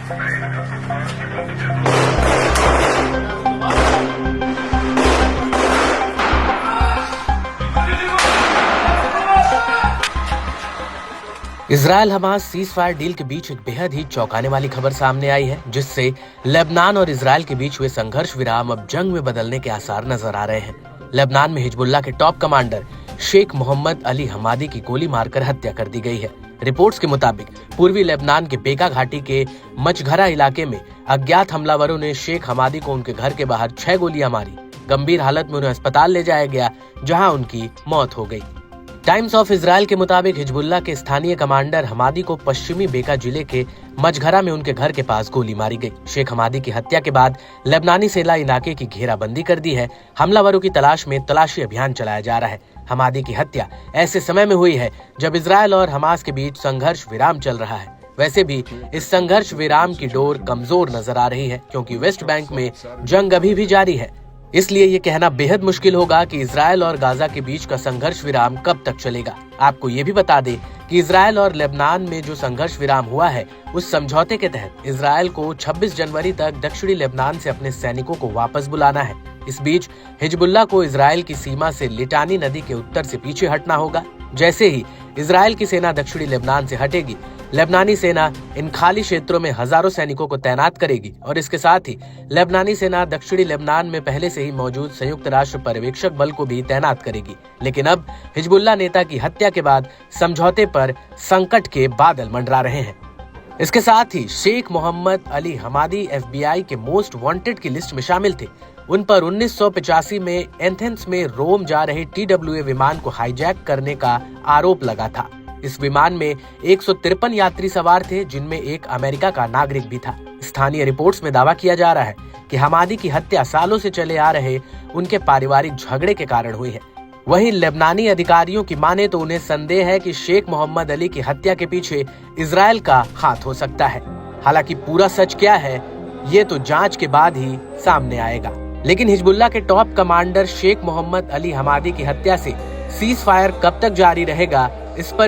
Israel Hamas cease fire deal के बीच एक बेहद ही चौंकाने वाली खबर सामने आई है, जिससे लेबनान और इजरायल के बीच हुए संघर्ष विराम अब जंग में बदलने के आसार नजर आ रहे हैं। लेबनान में हिजबुल्लाह के टॉप कमांडर शेख मोहम्मद अली हमादी की गोली मारकर हत्या कर दी गई है। रिपोर्ट्स के मुताबिक पूर्वी लेबनान के बेका घाटी के मचघरा इलाके में अज्ञात हमलावरों ने शेख हमादी को उनके घर के बाहर 6 गोलियां मारी। गंभीर हालत में उन्हें अस्पताल ले जाया गया, जहां उनकी मौत हो गई। टाइम्स ऑफ इजरायल के मुताबिक हिजबुल्लाह के स्थानीय कमांडर हमादी को पश्चिमी बेका जिले के मचघरा में उनके घर के पास गोली मारी गई। शेख हमादी की हत्या के बाद लेबनानी सेना इलाके की घेराबंदी कर दी है। हमलावरों की तलाश में तलाशी अभियान चलाया जा रहा है। हमादी की हत्या ऐसे समय में हुई है जब इजरायल और हमास के बीच संघर्ष विराम चल रहा है। वैसे भी इस संघर्ष विराम की डोर कमजोर नजर आ रही है, क्योंकि वेस्ट बैंक में जंग अभी भी जारी है। इसलिए ये कहना बेहद मुश्किल होगा कि इजरायल और गाजा के बीच का संघर्ष विराम कब तक चलेगा। आपको ये भी बता दें कि इजरायल और लेबनान में जो संघर्ष विराम हुआ है, उस समझौते के तहत इजरायल को 26 जनवरी तक दक्षिणी लेबनान से अपने सैनिकों को वापस बुलाना है। इस बीच हिजबुल्लाह को इजरायल की सीमा से लिटानी नदी के उत्तर से पीछे हटना होगा। जैसे ही इजरायल की सेना दक्षिणी लेबनान से हटेगी, लेबनानी सेना इन खाली क्षेत्रों में हजारों सैनिकों को तैनात करेगी और इसके साथ ही लेबनानी सेना दक्षिणी लेबनान में पहले से ही मौजूद संयुक्त राष्ट्र पर्यवेक्षक बल को भी तैनात करेगी। लेकिन अब हिजबुल्लाह नेता की हत्या के बाद समझौते पर संकट के बादल मंडरा रहे हैं। इसके साथ ही शेख मोहम्मद अली हमादी FBI के मोस्ट वांटेड की लिस्ट में शामिल थे। उन पर 1985 में एथेंस में रोम जा रहे TWA विमान को हाईजैक करने का आरोप लगा था। इस विमान में 153 यात्री सवार थे, जिनमें एक अमेरिका का नागरिक भी था। स्थानीय रिपोर्ट्स में दावा किया जा रहा है कि हमादी की हत्या सालों से चले आ रहे उनके पारिवारिक झगड़े के कारण हुई है। वहीं लेबनानी अधिकारियों की माने तो उन्हें संदेह है कि शेख मोहम्मद अली की हत्या के पीछे इजरायल का हाथ हो सकता है। हालांकि पूरा सच क्या है, ये तो जांच के बाद ही सामने आएगा। लेकिन हिजबुल्लाह के टॉप कमांडर शेख मोहम्मद अली हमादी की हत्या से सीज फायर कब तक जारी रहेगा, इस पर